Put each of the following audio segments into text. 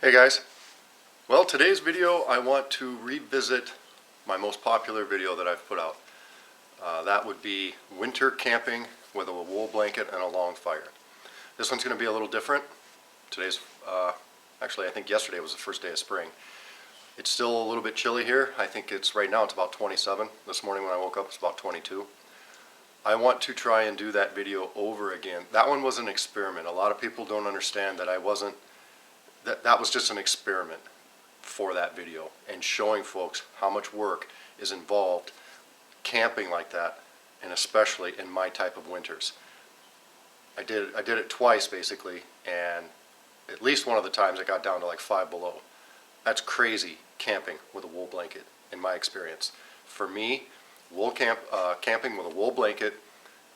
Hey guys, well today's video I want to revisit my most popular video that I've put out. That would be winter camping with a wool blanket and a long fire. This one's going to be a little different. Today's, actually I think yesterday was the first day of spring. It's still a little bit chilly here. I think right now it's about 27. This morning when I woke up it's about 22. I want to try and do that video over again. That one was an experiment. A lot of people don't understand that that was just an experiment for that video and showing folks how much work is involved camping like that, and especially in my type of winters. I did it twice basically, and at least one of the times it got down to like 5 below. That's crazy camping with a wool blanket in my experience. For me, camping with a wool blanket,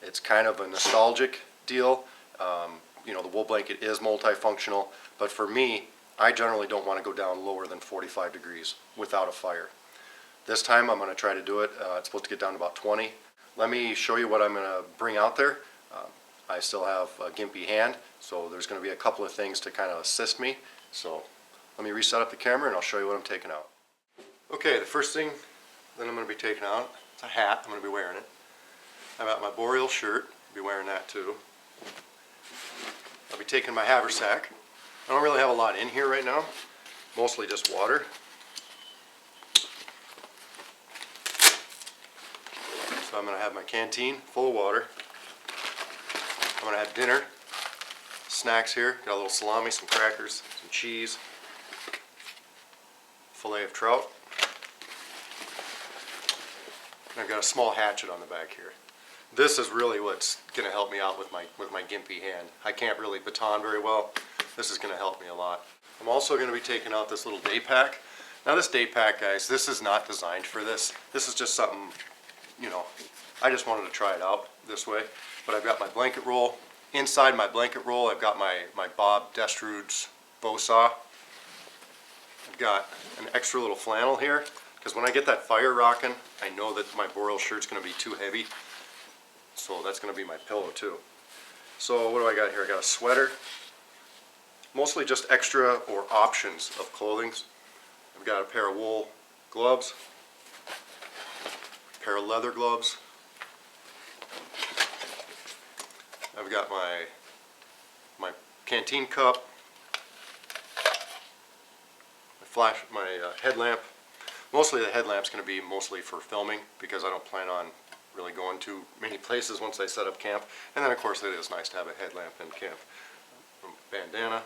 it's kind of a nostalgic deal. You know, the wool blanket is multifunctional, but for me, I generally don't want to go down lower than 45 degrees without a fire. This time I'm going to try to do it. It's supposed to get down to about 20. Let me show you what I'm going to bring out there. I still have a gimpy hand, so there's going to be a couple of things to kind of assist me. So let me reset up the camera and I'll show you what I'm taking out. Okay, the first thing that I'm going to be taking out is a hat. I'm going to be wearing it. I've got my boreal shirt. I'll be wearing that too. I'll be taking my haversack. I don't really have a lot in here right now, mostly just water. So I'm going to have my canteen full of water. I'm going to have dinner, snacks here. Got a little salami, some crackers, some cheese, fillet of trout. And I've got a small hatchet on the back here. This is really what's going to help me out with my gimpy hand. I can't really baton very well. This is going to help me a lot. I'm also going to be taking out this little day pack. Now this day pack, guys, this is not designed for this. This is just something, you know, I just wanted to try it out this way. But I've got my blanket roll. Inside my blanket roll, I've got my Bob Destrude's bow saw. I've got an extra little flannel here, because when I get that fire rocking, I know that my boreal shirt's going to be too heavy. So that's going to be my pillow too. So what do I got here? I got a sweater. Mostly just extra or options of clothing. I've got a pair of wool gloves, a pair of leather gloves. I've got my canteen cup, my headlamp. Mostly the headlamp's going to be mostly for filming because I don't plan on really going to many places once I set up camp. And then of course it is nice to have a headlamp in camp. Bandana.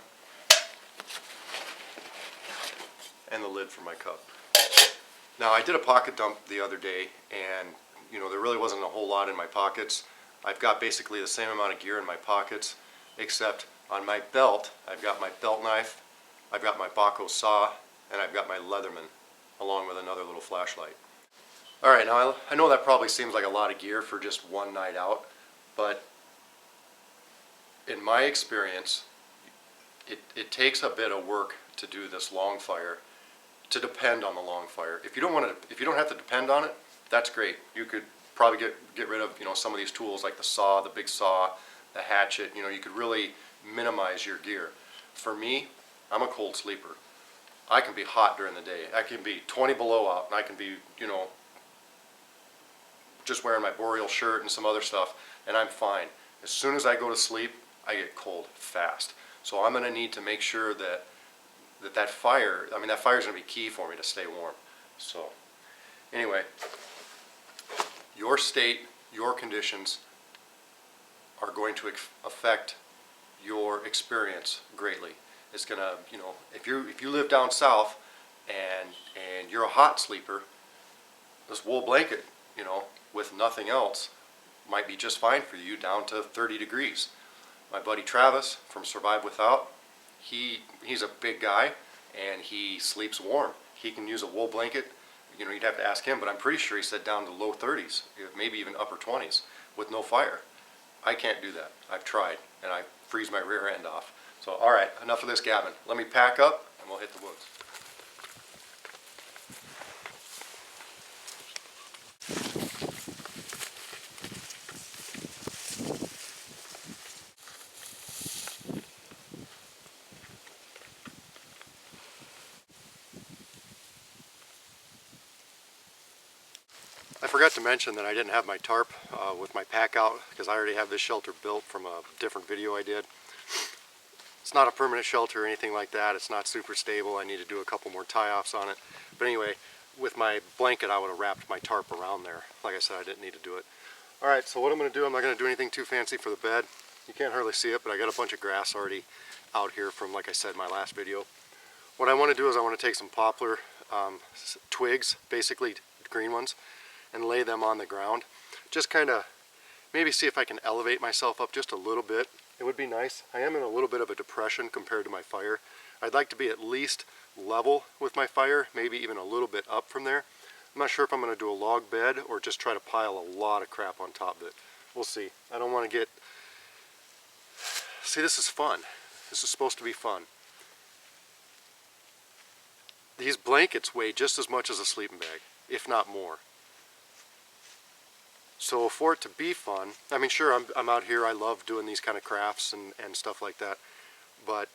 And the lid for my cup. Now I did a pocket dump the other day, and you know, there really wasn't a whole lot in my pockets. I've got basically the same amount of gear in my pockets, except on my belt I've got my belt knife, I've got my Baco saw, and I've got my Leatherman along with another little flashlight. Alright, now I know that probably seems like a lot of gear for just one night out, but in my experience it takes a bit of work to do this long fire, to depend on the long fire. If you don't have to depend on it, that's great. You could probably get rid of, you know, some of these tools like the saw, the big saw, the hatchet. You know, you could really minimize your gear. For me, I'm a cold sleeper. I can be hot during the day. I can be 20 below out, and I can be, you know, just wearing my boreal shirt and some other stuff, and I'm fine. As soon as I go to sleep, I get cold fast. So I'm going to need to make sure that fire, I mean, that fire is going to be key for me to stay warm. So anyway, your state, your conditions are going to affect your experience greatly. It's going to, you know, if you live down south and you're a hot sleeper, this wool blanket, you know, with nothing else might be just fine for you down to 30 degrees. My buddy Travis from Survive Without, he's a big guy and he sleeps warm. He can use a wool blanket. You know, you'd have to ask him, but I'm pretty sure he said down to low 30s, maybe even upper 20s with no fire. I can't do that. I've tried and I freeze my rear end off. So alright, enough of this gabbing. Let me pack up and we'll hit the woods. I forgot to mention that I didn't have my tarp with my pack out because I already have this shelter built from a different video I did. It's not a permanent shelter or anything like that. It's not super stable. I need to do a couple more tie-offs on it. But anyway, with my blanket I would have wrapped my tarp around there. Like I said, I didn't need to do it. Alright, so what I'm going to do, I'm not going to do anything too fancy for the bed. You can't hardly see it, but I got a bunch of grass already out here from, like I said, my last video. What I want to do is I want to take some poplar twigs, basically green ones, and lay them on the ground. Just kind of maybe see if I can elevate myself up just a little bit. It would be nice. I am in a little bit of a depression compared to my fire. I'd like to be at least level with my fire, maybe even a little bit up from there. I'm not sure if I'm going to do a log bed or just try to pile a lot of crap on top of it. We'll see. I don't want to get... See, this is fun. This is supposed to be fun. These blankets weigh just as much as a sleeping bag, if not more. So for it to be fun, I mean, sure, I'm out here, I love doing these kind of crafts and stuff like that, but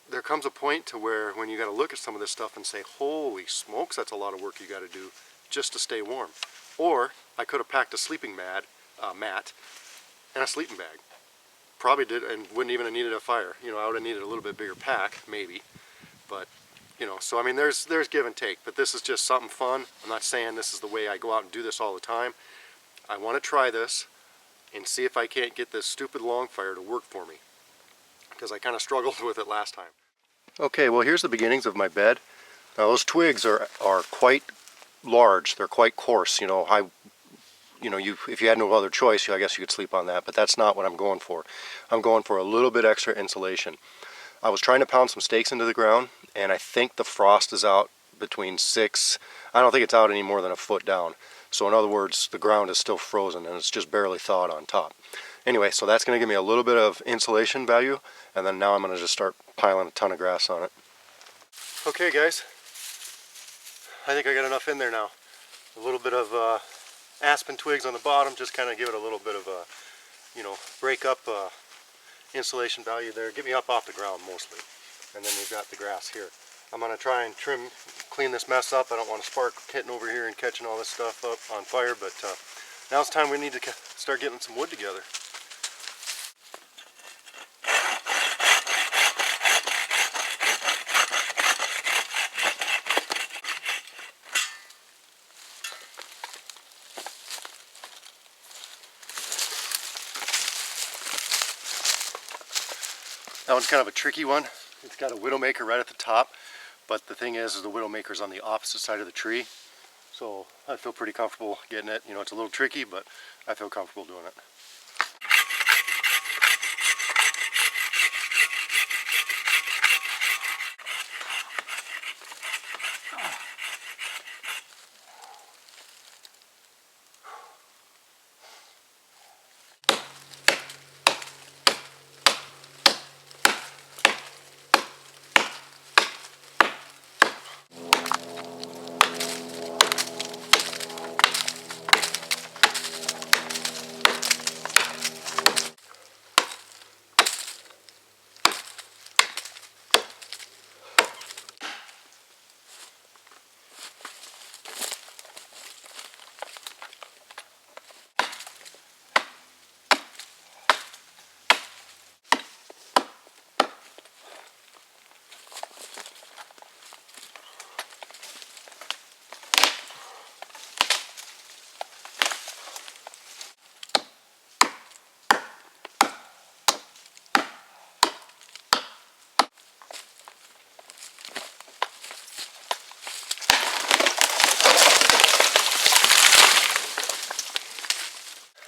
there comes a point to where when you got to look at some of this stuff and say, holy smokes, that's a lot of work you got to do just to stay warm. Or I could have packed a sleeping mat and a sleeping bag. Probably did, and wouldn't even have needed a fire. You know, I would have needed a little bit bigger pack, maybe. But, you know, so I mean, there's give and take. But this is just something fun. I'm not saying this is the way I go out and do this all the time. I want to try this and see if I can't get this stupid long fire to work for me, because I kind of struggled with it last time. Okay, well, here's the beginnings of my bed. Now those twigs are quite large. They're quite coarse. You know, if you had no other choice, I guess you could sleep on that, but that's not what I'm going for. I'm going for a little bit extra insulation. I was trying to pound some stakes into the ground, and I think the frost is out between 6. I don't think it's out any more than a foot down. So in other words, the ground is still frozen and it's just barely thawed on top. Anyway, so that's going to give me a little bit of insulation value, and then now I'm going to just start piling a ton of grass on it. Okay guys, I think I got enough in there now. A little bit of aspen twigs on the bottom, just kind of give it a little bit of a, you know, break up insulation value there. Get me up off the ground mostly. And then we've got the grass here. I'm going to try and clean this mess up. I don't want a spark hitting over here and catching all this stuff up on fire, but now it's time we need to start getting some wood together. That one's kind of a tricky one. It's got a widowmaker right at the top, but the thing is the widowmaker's on the opposite side of the tree, so I feel pretty comfortable getting it. You know, it's a little tricky, but I feel comfortable doing it.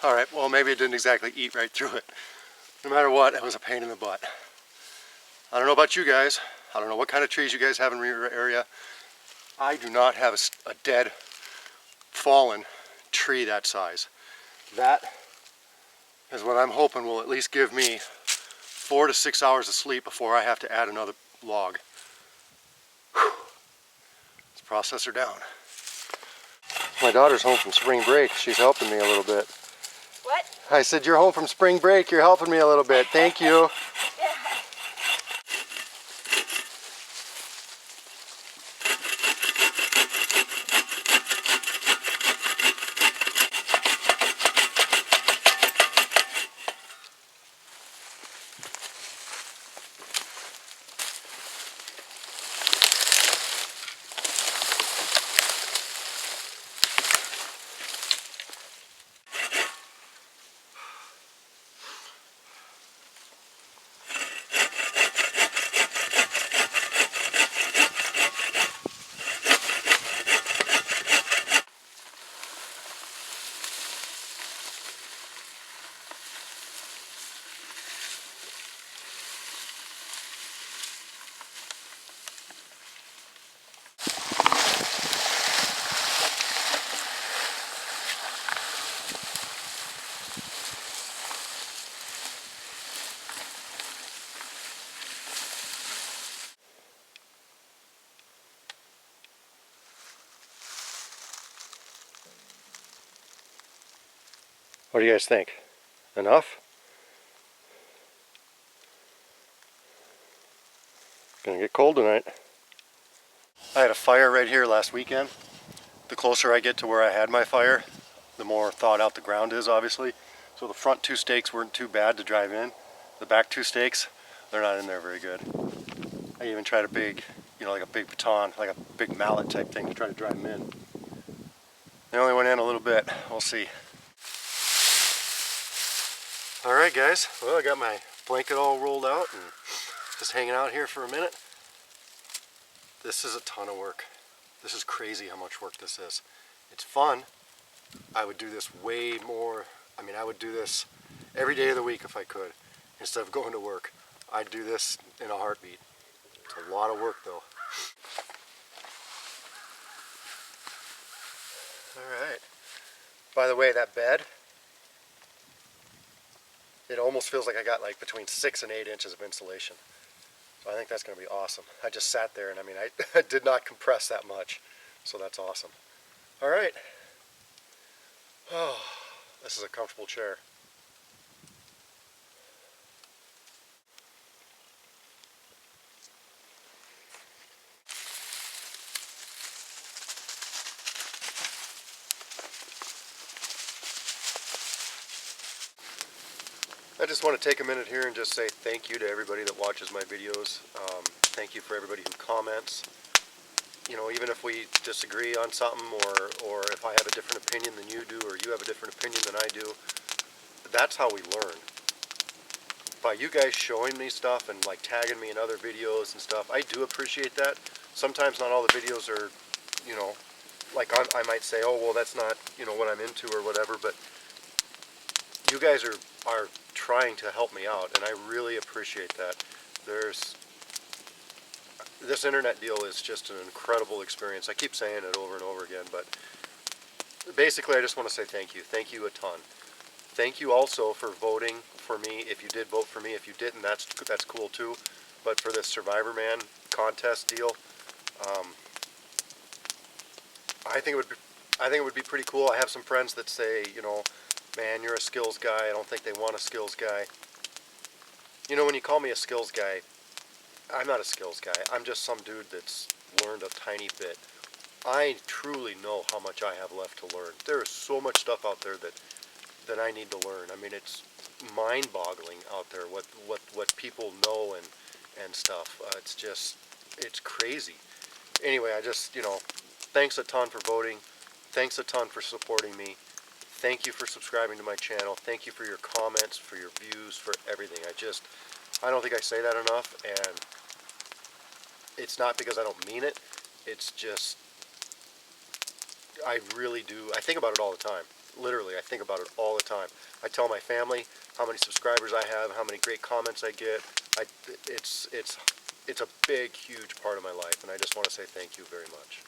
Alright, well maybe it didn't exactly eat right through it. No matter what, it was a pain in the butt. I don't know about you guys. I don't know what kind of trees you guys have in your area. I do not have a dead, fallen tree that size. That is what I'm hoping will at least give me 4 to 6 hours of sleep before I have to add another log. Whew. Let's process her down. My daughter's home from spring break. She's helping me a little bit. What? I said, you're home from spring break. You're helping me a little bit. Thank you. What do you guys think? Enough? Gonna get cold tonight. I had a fire right here last weekend. The closer I get to where I had my fire, the more thawed out the ground is, obviously. So the front 2 stakes weren't too bad to drive in. The back 2 stakes, they're not in there very good. I even tried a big, like a big baton, like a big mallet type thing to try to drive them in. They only went in a little bit. We'll see. All right, guys. Well, I got my blanket all rolled out and just hanging out here for a minute. This is a ton of work. This is crazy how much work this is. It's fun. I would do this way more. I mean, I would do this every day of the week if I could, instead of going to work. I'd do this in a heartbeat. It's a lot of work though. All right. By the way, that bed, it almost feels like I got like between 6 and 8 inches of insulation. So I think that's going to be awesome. I just sat there and I mean, I did not compress that much. So that's awesome. All right. Oh, this is a comfortable chair. I just want to take a minute here and just say thank you to everybody that watches my videos. Thank you for everybody who comments. You know, even if we disagree on something, or if I have a different opinion than you do, or you have a different opinion than I do, that's how we learn. By you guys showing me stuff and like tagging me in other videos and stuff, I do appreciate that. Sometimes not all the videos are, like I might say, oh, well, that's not, what I'm into or whatever, but you guys are trying to help me out, and I really appreciate that. This internet deal is just an incredible experience. I keep saying it over and over again, but basically I just want to say thank you. Thank you a ton. Thank you also for voting for me. If you did vote for me, if you didn't, that's cool too. But for this Survivor Man contest deal, I think it would be pretty cool. I have some friends that say, man, you're a skills guy. I don't think they want a skills guy. When you call me a skills guy, I'm not a skills guy. I'm just some dude that's learned a tiny bit. I truly know how much I have left to learn. There is so much stuff out there that I need to learn. I mean, it's mind-boggling out there what people know and stuff. It's crazy. Anyway, I just, thanks a ton for voting. Thanks a ton for supporting me. Thank you for subscribing to my channel. Thank you for your comments, for your views, for everything. I don't think I say that enough, and it's not because I don't mean it. It's just, I really do. I think about it all the time. Literally, I think about it all the time. I tell my family how many subscribers I have, how many great comments I get. It's a big, huge part of my life, and I just want to say thank you very much.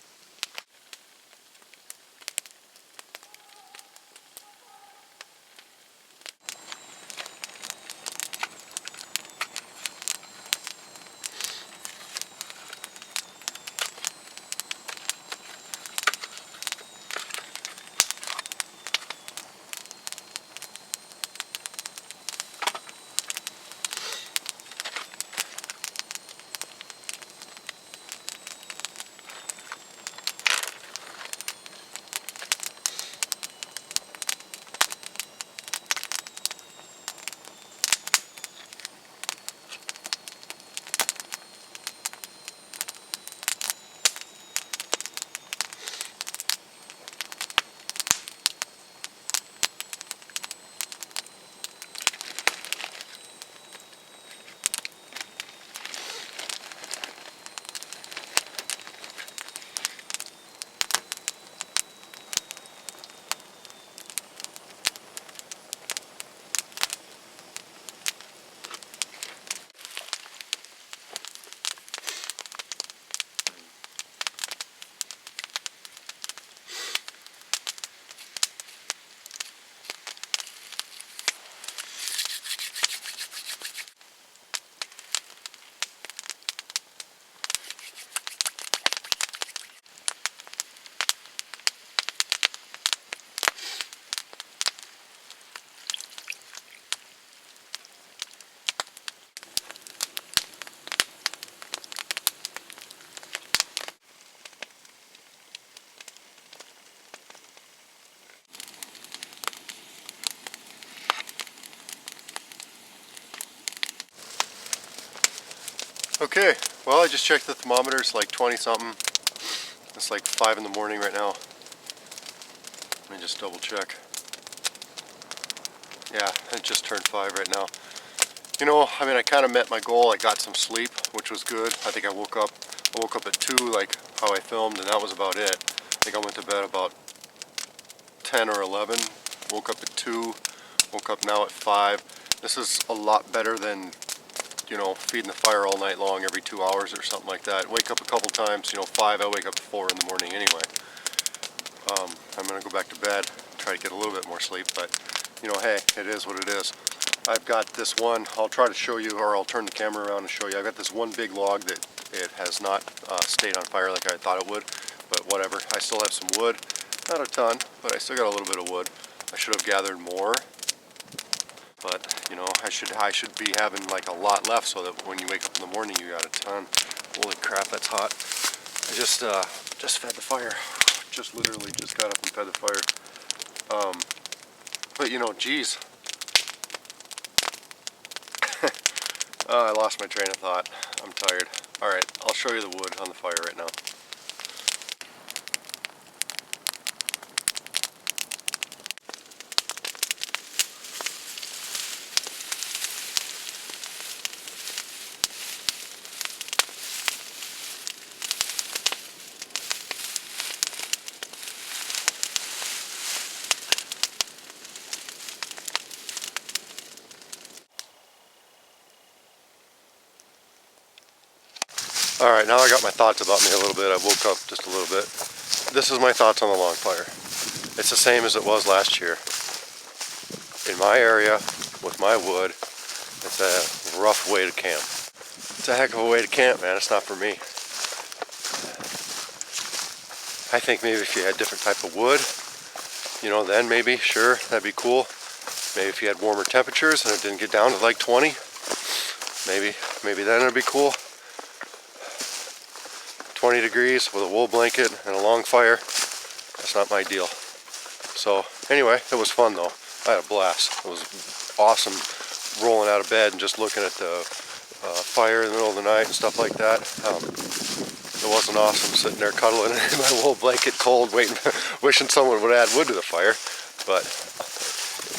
Okay, well, I just checked the thermometer. It's like 20 something. It's like 5 in the morning right now. Let me just double check. Yeah, it just turned 5 right now. You know, I mean, I kind of met my goal. I got some sleep, which was good. I think I woke up at 2, like how I filmed, and that was about it. I think I went to bed about 10 or 11. Woke up at 2. Woke up now at 5. This is a lot better than, you know, feeding the fire all night long every 2 hours or something like that. Wake up a couple times, you know, 5, I wake up at 4 in the morning anyway. I'm going to go back to bed, try to get a little bit more sleep, but, you know, hey, it is what it is. I've got this one, I'll try to show you, or I'll turn the camera around and show you. I've got this one big log that it has not stayed on fire like I thought it would, but whatever. I still have some wood, not a ton, but I still got a little bit of wood. I should have gathered more, but, you know, I should be having like a lot left so that when you wake up in the morning you got a ton. Holy crap, that's hot. I just fed the fire. Just literally just got up and fed the fire. But you know, geez. I lost my train of thought. I'm tired. Alright, I'll show you the wood on the fire right now. Alright, now I got my thoughts about me a little bit. I woke up just a little bit. This is my thoughts on the log fire. It's the same as it was last year. In my area, with my wood, it's a rough way to camp. It's a heck of a way to camp, man. It's not for me. I think maybe if you had different type of wood, you know, then maybe, sure, that'd be cool. Maybe if you had warmer temperatures and it didn't get down to like 20, maybe then it'd be cool. 20 degrees with a wool blanket and a long fire, that's not my deal. So anyway, it was fun though. I had a blast. It was awesome rolling out of bed and just looking at the fire in the middle of the night and stuff like that. It wasn't awesome sitting there cuddling in my wool blanket cold, waiting, wishing someone would add wood to the fire. But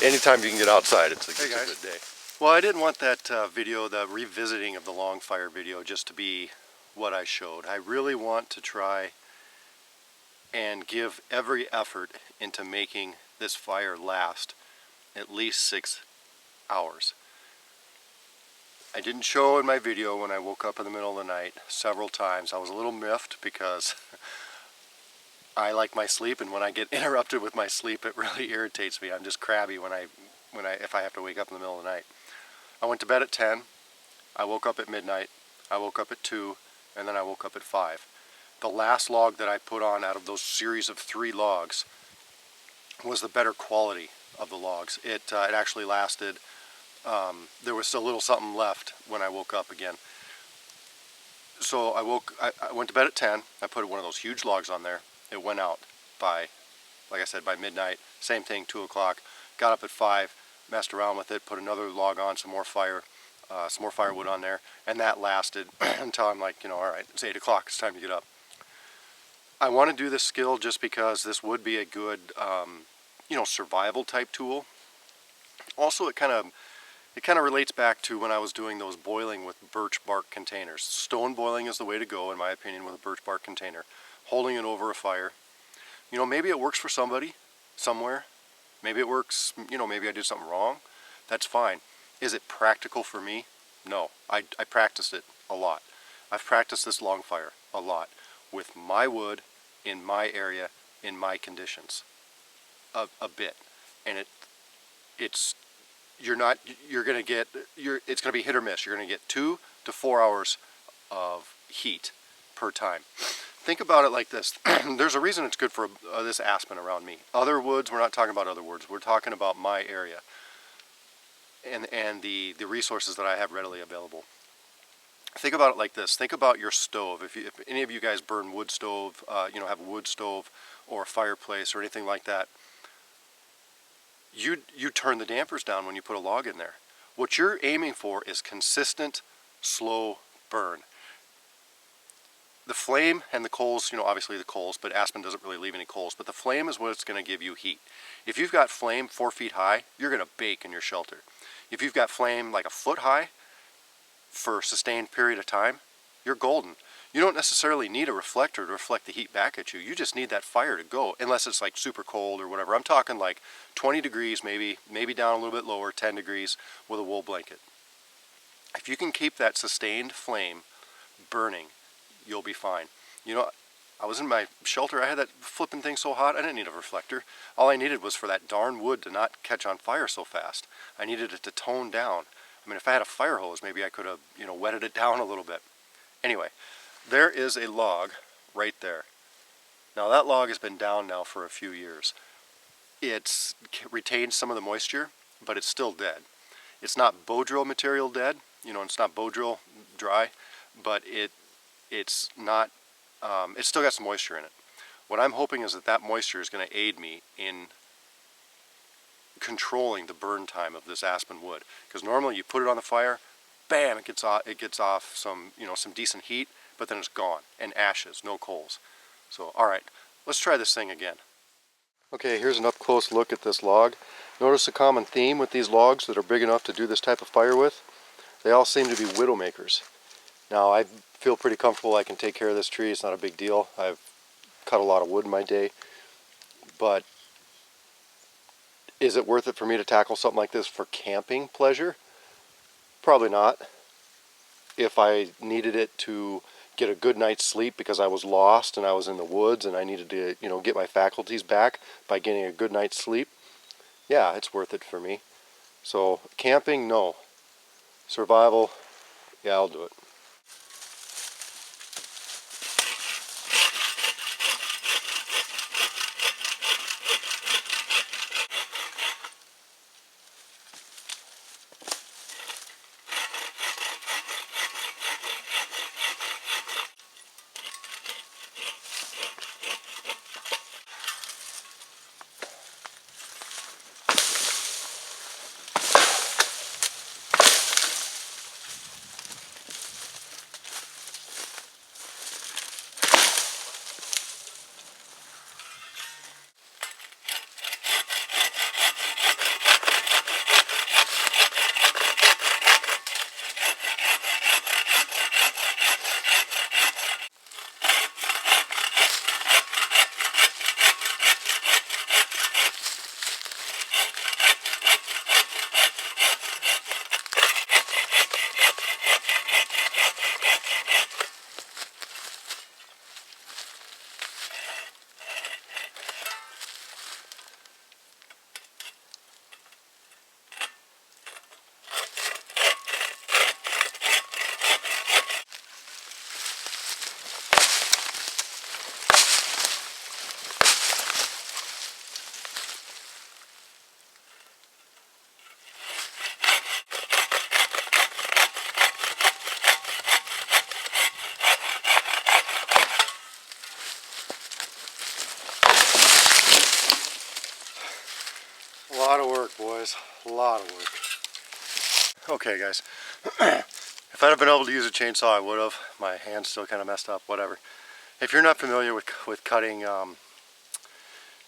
anytime you can get outside, it's a good day. Well, I didn't want that video, the revisiting of the long fire video, just to be what I showed. I really want to try and give every effort into making this fire last at least 6 hours. I didn't show in my video when I woke up in the middle of the night several times. I was a little miffed because I like my sleep, and when I get interrupted with my sleep, it really irritates me. I'm just crabby if I have to wake up in the middle of the night. I went to bed at 10. I woke up at midnight. I woke up at 2. And then I woke up at 5. The last log that I put on out of those series of 3 logs was the better quality of the logs. It actually lasted. There was still a little something left when I woke up again. So I went to bed at 10. I put one of those huge logs on there. It went out by, like I said, by midnight. Same thing, 2 o'clock. Got up at 5, messed around with it, put another log on, some more firewood on there, and that lasted until I'm like, you know, all right, it's 8 o'clock, it's time to get up. I want to do this skill just because this would be a good, you know, survival type tool. Also, it kind of relates back to when I was doing those boiling with birch bark containers. Stone boiling is the way to go, in my opinion, with a birch bark container. Holding it over a fire. You know, maybe it works for somebody, somewhere. Maybe it works, you know, maybe I did something wrong. That's fine. Is it practical for me? No. I practiced it a lot. I've practiced this long fire a lot with my wood in my area, in my conditions. A bit. And it's going to be hit or miss. You're going to get 2 to 4 hours of heat per time. Think about it like this. There's a reason it's good for this aspen around me. Other woods, we're not talking about other woods. We're talking about my area. And the resources that I have readily available. Think about it like this. Think about your stove. If any of you guys burn wood stove, you know, have a wood stove or a fireplace or anything like that, you turn the dampers down when you put a log in there. What you're aiming for is consistent, slow burn. the flame and the coals, you know, obviously the coals, but aspen doesn't really leave any coals, but the flame is what's going to give you heat. If you've got flame 4 feet high, you're going to bake in your shelter. If you've got flame like a foot high for a sustained period of time, you're golden. You don't necessarily need a reflector to reflect the heat back at you. You just need that fire to go, unless it's like super cold or whatever. I'm talking like 20 degrees, maybe down a little bit lower, 10 degrees with a wool blanket. If you can keep that sustained flame burning, you'll be fine. You know, I was in my shelter, I had that flipping thing so hot, I didn't need a reflector. All I needed was for that darn wood to not catch on fire so fast. I needed it to tone down. I mean, if I had a fire hose, maybe I could have, you know, wetted it down a little bit. Anyway, there is a log right there. Now that log has been down now for a few years. It's retained some of the moisture, but it's still dead. It's not bow drill material dead, you know, it's not bow drill dry, but it's not, it's still got some moisture in it. What I'm hoping is that that moisture is going to aid me in controlling the burn time of this aspen wood. Because normally you put it on the fire, bam, it gets off some, you know, some decent heat, but then it's gone, and ashes, no coals. So, all right, let's try this thing again. Okay, here's an up-close look at this log. Notice a common theme with these logs that are big enough to do this type of fire with? They all seem to be widowmakers. Now, I feel pretty comfortable I can take care of this tree. It's not a big deal. I've cut a lot of wood in my day. But is it worth it for me to tackle something like this for camping pleasure? Probably not. If I needed it to get a good night's sleep because I was lost and I was in the woods and I needed to, you know, get my faculties back by getting a good night's sleep, yeah, it's worth it for me. So camping, no. Survival, yeah, I'll do it. A lot of work, boys. A lot of work. Okay, guys. If I'd have been able to use a chainsaw, I would have. My hand's still kind of messed up, whatever. If you're not familiar with cutting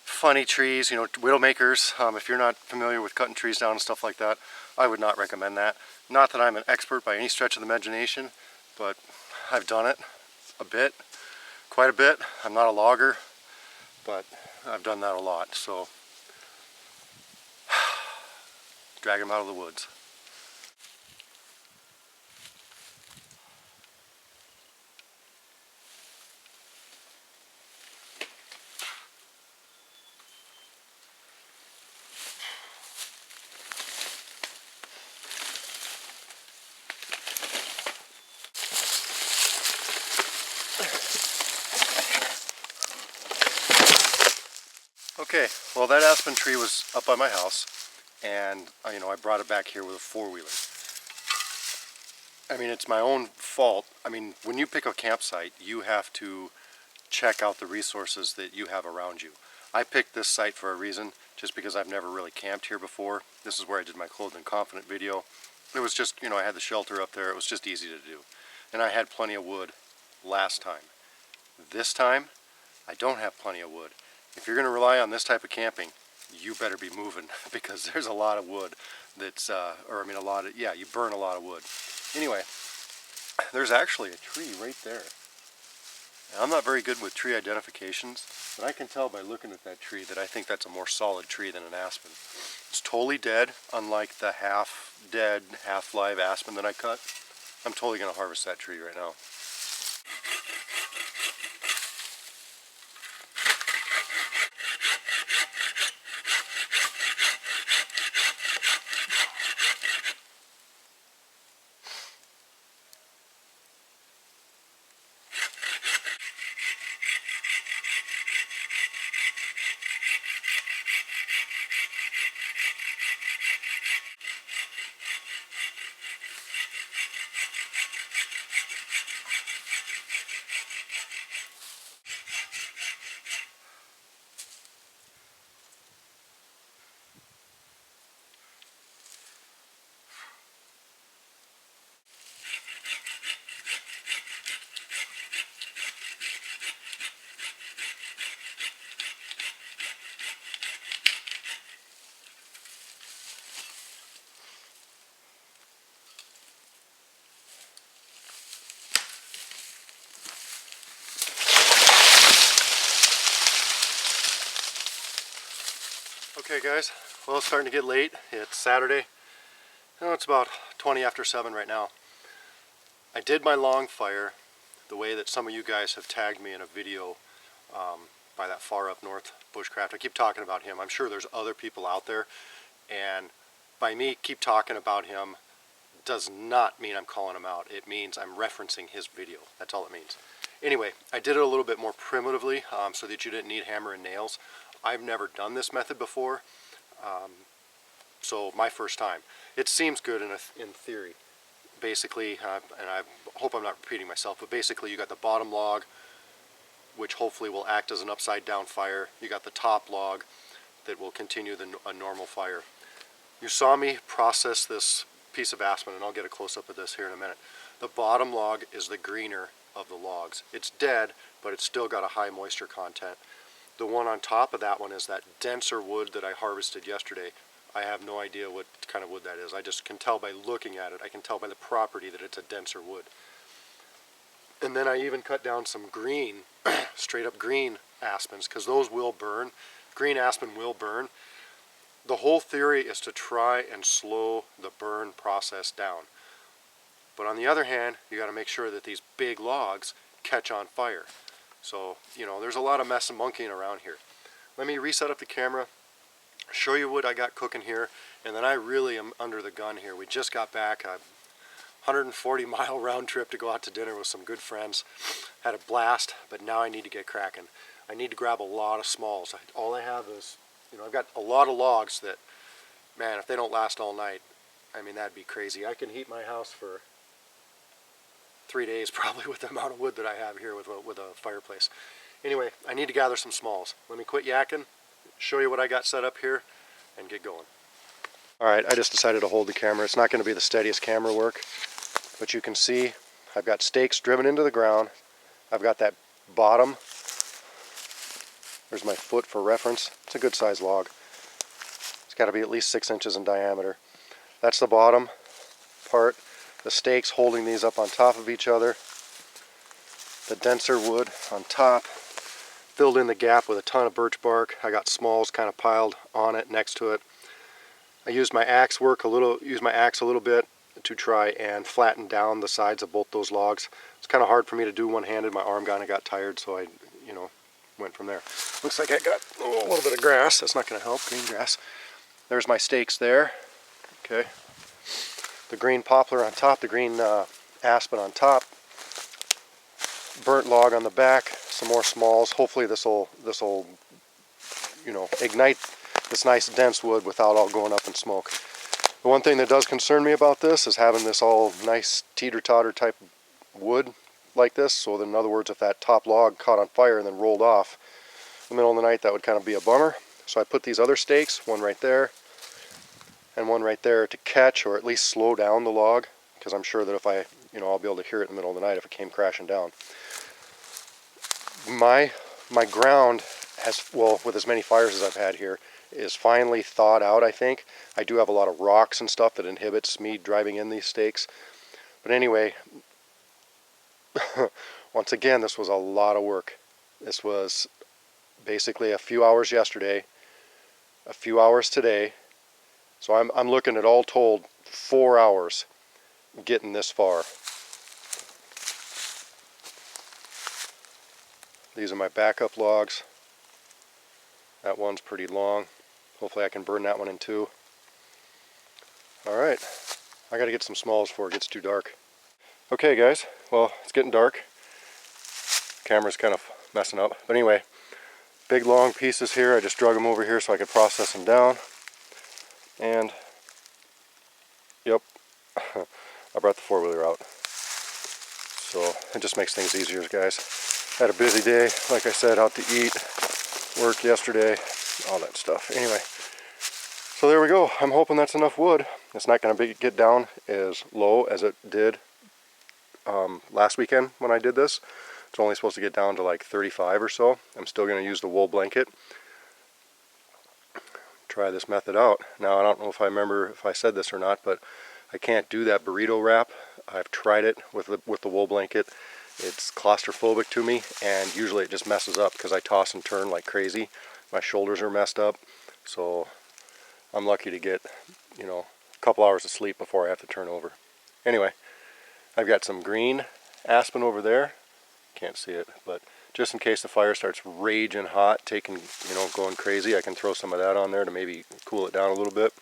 funny trees, you know, widowmakers, if you're not familiar with cutting trees down and stuff like that, I would not recommend that. Not that I'm an expert by any stretch of the imagination, but I've done it a bit, quite a bit. I'm not a logger, but I've done that a lot, so drag them out of the woods. Okay, well that aspen tree was up by my house, and you know, I brought it back here with a four-wheeler. I mean, it's my own fault. I mean, when you pick a campsite, you have to check out the resources that you have around you. I picked this site for a reason, just because I've never really camped here before. This is where I did my Clothed and Confident video. It was just, you know, I had the shelter up there. It was just easy to do. And I had plenty of wood last time. This time, I don't have plenty of wood. If you're going to rely on this type of camping, you better be moving because there's a lot of wood that's, you burn a lot of wood. Anyway, there's actually a tree right there. Now, I'm not very good with tree identifications, but I can tell by looking at that tree that I think that's a more solid tree than an aspen. It's totally dead, unlike the half-dead, half-live aspen that I cut. I'm totally going to harvest that tree right now. Okay guys, well it's starting to get late. It's Saturday. It's about 20 after 7 right now. I did my long fire the way that some of you guys have tagged me in a video by that far up north bushcraft. I keep talking about him. I'm sure there's other people out there, and by me keep talking about him does not mean I'm calling him out. It means I'm referencing his video. That's all it means. Anyway, I did it a little bit more primitively so that you didn't need hammer and nails. I've never done this method before, so my first time. It seems good in theory. Basically, and I hope I'm not repeating myself, but basically you got the bottom log, which hopefully will act as an upside down fire. You got the top log that will continue a normal fire. You saw me process this piece of aspen, and I'll get a close-up of this here in a minute. The bottom log is the greener of the logs. It's dead, but it's still got a high moisture content. The one on top of that one is that denser wood that I harvested yesterday. I have no idea what kind of wood that is. I just can tell by looking at it. I can tell by the property that it's a denser wood. And then I even cut down some green, straight up green aspens, because those will burn. Green aspen will burn. The whole theory is to try and slow the burn process down. But on the other hand, you got to make sure that these big logs catch on fire. So, there's a lot of mess and monkeying around here. Let me reset up the camera, show you what I got cooking here, and then I really am under the gun here. We just got back, a 140-mile round trip to go out to dinner with some good friends. Had a blast, but now I need to get cracking. I need to grab a lot of smalls. All I have is, I've got a lot of logs that, man, if they don't last all night, I mean, that'd be crazy. I can heat my house for 3 days probably with the amount of wood that I have here with a fireplace. Anyway, I need to gather some smalls. Let me quit yakking, show you what I got set up here, and get going. Alright, I just decided to hold the camera. It's not going to be the steadiest camera work, but you can see I've got stakes driven into the ground. I've got that bottom. There's my foot for reference. It's a good sized log. It's got to be at least 6 inches in diameter. That's the bottom part. The stakes holding these up on top of each other. The denser wood on top. Filled in the gap with a ton of birch bark. I got smalls kind of piled on it, next to it. I used my axe a little bit to try and flatten down the sides of both those logs. It's kind of hard for me to do one-handed. My arm kind of got tired, so I, went from there. Looks like I got a little bit of grass. That's not going to help. Green grass. There's my stakes there. Okay. The green poplar on top, the green aspen on top, burnt log on the back, some more smalls. Hopefully this will ignite this nice dense wood without all going up in smoke. The one thing that does concern me about this is having this all nice teeter-totter type wood like this. So in other words, if that top log caught on fire and then rolled off in the middle of the night, that would kind of be a bummer. So I put these other stakes, one right there and one right there, to catch or at least slow down the log, because I'm sure that if I'll be able to hear it in the middle of the night if it came crashing down. my ground has, well, with as many fires as I've had here, is finally thawed out, I think. I do have a lot of rocks and stuff that inhibits me driving in these stakes. But anyway, once again, this was a lot of work. This was basically a few hours yesterday, a few hours today. So I'm looking at, all told, 4 hours getting this far. These are my backup logs. That one's pretty long. Hopefully I can burn that one in two. Alright, I gotta get some smalls before it gets too dark. Okay guys, well, it's getting dark. Camera's kind of messing up. But anyway, big long pieces here. I just drug them over here so I could process them down. And, yep, I brought the four-wheeler out. So it just makes things easier, guys. Had a busy day, like I said, out to eat, work yesterday, all that stuff. Anyway, so there we go. I'm hoping that's enough wood. It's not going to get down as low as it did last weekend when I did this. It's only supposed to get down to like 35 or so. I'm still going to use the wool blanket. Try this method out. Now I don't know if I remember if I said this or not, but I can't do that burrito wrap. I've tried it with the wool blanket. It's claustrophobic to me, and usually it just messes up because I toss and turn like crazy. My shoulders are messed up, so I'm lucky to get, you know, a couple hours of sleep before I have to turn over. Anyway, I've got some green aspen over there. Can't see it, but just in case the fire starts raging hot, going crazy, I can throw some of that on there to maybe cool it down a little bit.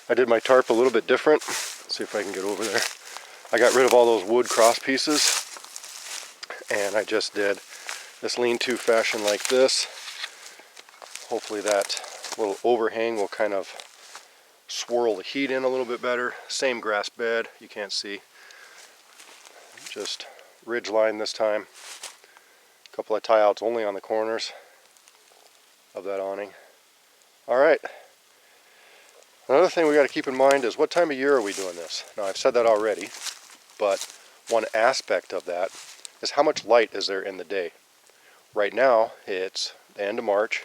I did my tarp a little bit different. Let's see if I can get over there. I got rid of all those wood cross pieces, and I just did this lean-to fashion like this. Hopefully that little overhang will kind of swirl the heat in a little bit better. Same grass bed, you can't see. Just ridge line this time. A couple of tie outs only on the corners of that awning. Alright. Another thing we got to keep in mind is, what time of year are we doing this? Now I've said that already, but one aspect of that is how much light is there in the day. Right now it's the end of March.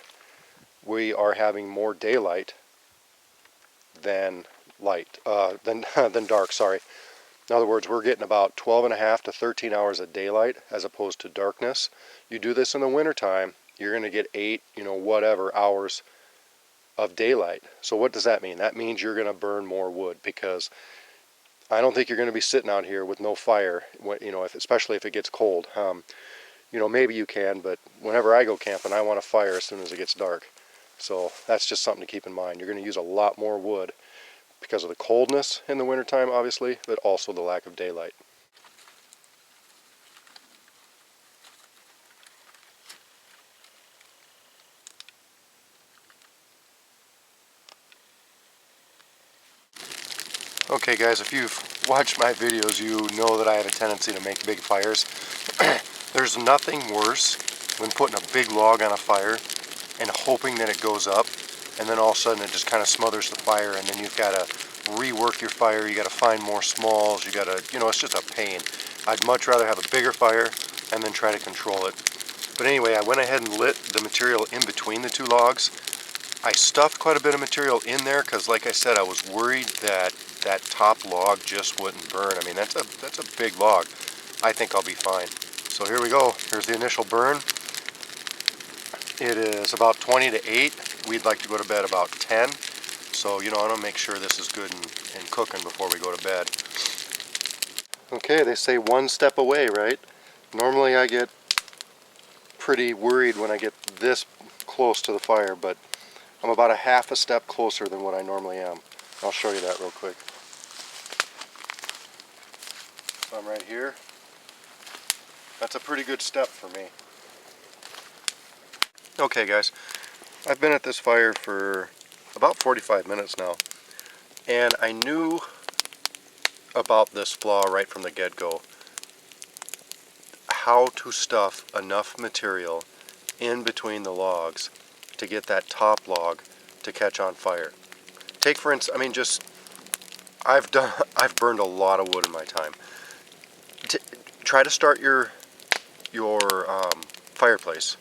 We are having more daylight than dark, sorry. In other words, we're getting about 12.5 to 13 hours of daylight as opposed to darkness. You do this in the wintertime, you're going to get 8, whatever hours of daylight. So what does that mean? That means you're going to burn more wood, because I don't think you're going to be sitting out here with no fire, especially if it gets cold. Maybe you can, but whenever I go camping, I want a fire as soon as it gets dark. So that's just something to keep in mind. You're going to use a lot more wood because of the coldness in the wintertime, obviously, but also the lack of daylight. Okay guys, if you've watched my videos, you know that I have a tendency to make big fires. There's nothing worse than putting a big log on a fire and hoping that it goes up, and then all of a sudden it just kind of smothers the fire, and then you've got to rework your fire, you got to find more smalls, you got to, it's just a pain. I'd much rather have a bigger fire and then try to control it. But anyway, I went ahead and lit the material in between the two logs. I stuffed quite a bit of material in there because, like I said, I was worried that that top log just wouldn't burn. I mean, that's a big log. I think I'll be fine. So here we go. Here's the initial burn. It is about 20 to 8. We'd like to go to bed about 10. So, I want to make sure this is good and cooking before we go to bed. Okay, they say one step away, right? Normally I get pretty worried when I get this close to the fire, but I'm about a half a step closer than what I normally am. I'll show you that real quick. So I'm right here. That's a pretty good step for me. Okay guys, I've been at this fire for about 45 minutes now, and I knew about this flaw right from the get-go. How to stuff enough material in between the logs to get that top log to catch on fire. Take for instance, I've burned a lot of wood in my time. Try to start your fireplace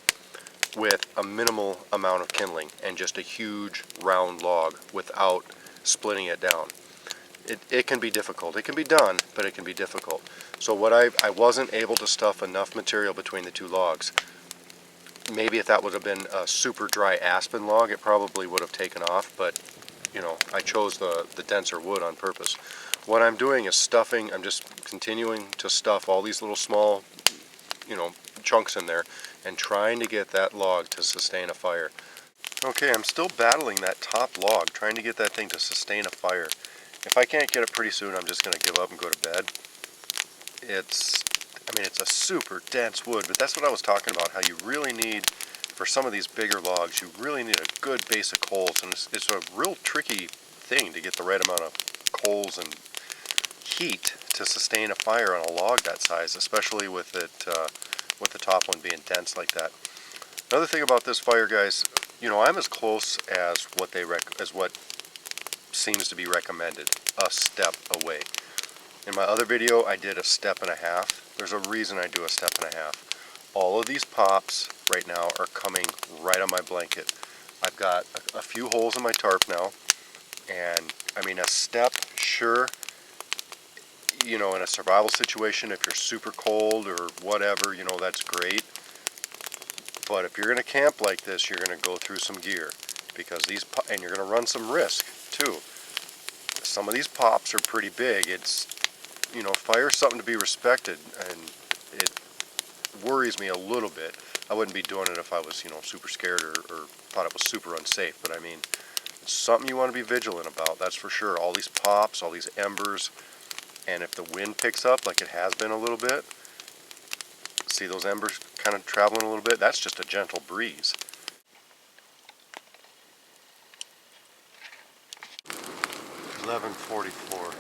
with a minimal amount of kindling and just a huge round log without splitting it down. It can be difficult. It can be done, but it can be difficult. So what I wasn't able to stuff enough material between the two logs. Maybe if that would have been a super dry aspen log, it probably would have taken off, but you know, I chose the denser wood on purpose. What I'm doing is stuffing. I'm just continuing to stuff all these little small, you know, chunks in there and trying to get that log to sustain a fire. Okay, I'm still battling that top log, trying to get that thing to sustain a fire. If I can't get it pretty soon, I'm just going to give up and go to bed. I mean, it's a super dense wood, but that's what I was talking about, how you really need, for some of these bigger logs, you really need a good base of coals, and it's a real tricky thing to get the right amount of coals and heat to sustain a fire on a log that size, especially with it, with the top one being dense like that. Another thing about this fire, guys, you know, I'm as close as what seems to be recommended, a step away. In my other video, I did a step and a half. There's a reason I do a step and a half. All of these pops right now are coming right on my blanket. I've got a few holes in my tarp now, and I mean, a step, sure, you know, in a survival situation, if you're super cold or whatever, you know, that's great. But if you're going to camp like this, you're going to go through some gear, because and you're going to run some risk too. Some of these pops are pretty big. It's, you know, fire's something to be respected, and it worries me a little bit. I wouldn't be doing it if I was, you know, super scared or thought it was super unsafe, but I mean, it's something you want to be vigilant about, that's for sure. All these pops, all these embers, and if the wind picks up like it has been a little bit, see those embers kind of traveling a little bit? That's just a gentle breeze. $11.44.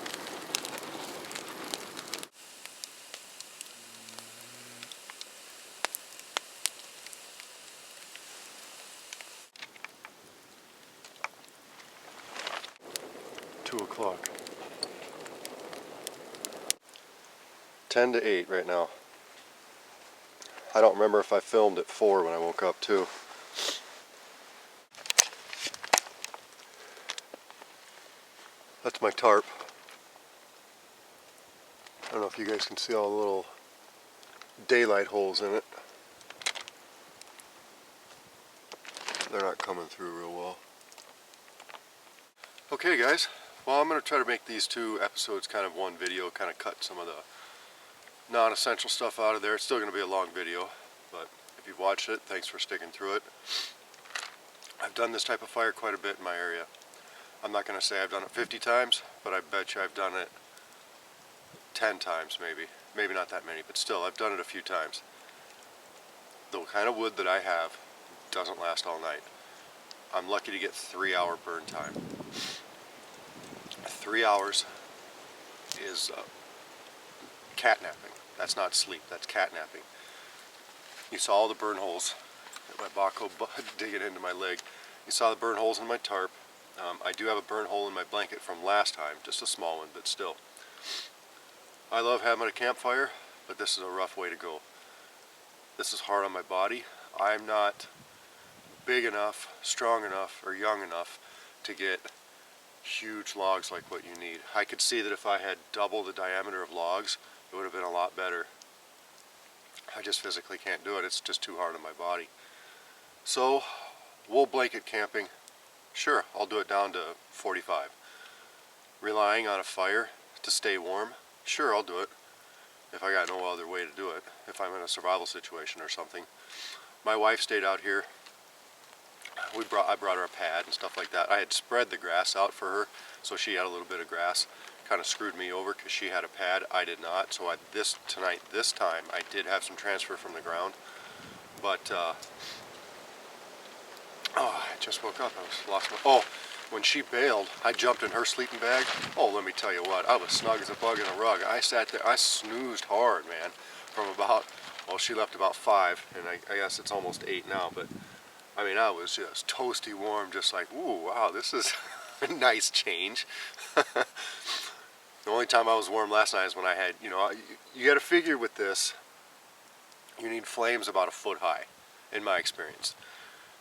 $2:00. 10 to 8 right now. I don't remember if I filmed at 4 when I woke up too. That's my tarp. I don't know if you guys can see all the little daylight holes in it. They're not coming through real well. Okay guys, well, I'm going to try to make these two episodes kind of one video, kind of cut some of the non-essential stuff out of there. It's still going to be a long video, but if you've watched it, thanks for sticking through it. I've done this type of fire quite a bit in my area. I'm not going to say I've done it 50 times, but I bet you I've done it 10 times maybe. Maybe not that many, but still, I've done it a few times. The kind of wood that I have doesn't last all night. I'm lucky to get 3-hour burn time. 3 hours is catnapping. That's not sleep, that's catnapping. You saw all the burn holes at my Baco digging into my leg. You saw the burn holes in my tarp. I do have a burn hole in my blanket from last time, just a small one, but still. I love having a campfire, but this is a rough way to go. This is hard on my body. I'm not big enough, strong enough, or young enough to get huge logs like what you need. I could see that if I had double the diameter of logs, it would have been a lot better. I just physically can't do it. It's just too hard on my body. So, wool blanket camping, sure, I'll do it down to 45. Relying on a fire to stay warm, sure, I'll do it. If I got no other way to do it, if I'm in a survival situation or something. My wife stayed out here. I brought her a pad and stuff like that. I had spread the grass out for her, so she had a little bit of grass. Kind of screwed me over because she had a pad, I did not. So this time, I did have some transfer from the ground. But oh, I just woke up. When she bailed, I jumped in her sleeping bag. Oh, let me tell you what, I was snug as a bug in a rug. I sat there, I snoozed hard, man, from about, well, she left about 5, and I guess it's almost 8 now, but I mean, I was just toasty warm, just like, ooh, wow, this is a nice change. The only time I was warm last night is when I had, you know, you got to figure with this, you need flames about 1 foot high. in my experience.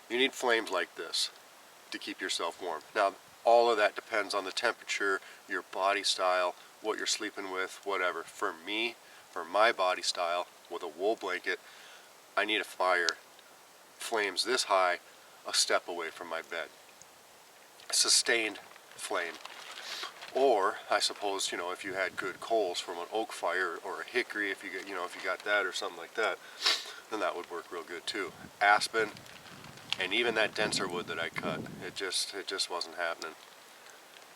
You need flames like this to keep yourself warm. Now, all of that depends on the temperature, your body style, what you're sleeping with, whatever. For me, for my body style, with a wool blanket, I need a fire, flames this high, a step away from my bed. Sustained flame. Or, I suppose, if you had good coals from an oak fire or a hickory, if you got that or something like that, then that would work real good too. Aspen, and even that denser wood that I cut, it just wasn't happening.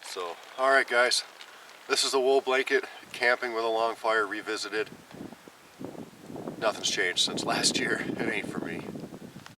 So, alright guys, this is the wool blanket, camping with a long fire revisited. Nothing's changed since last year. It ain't for me.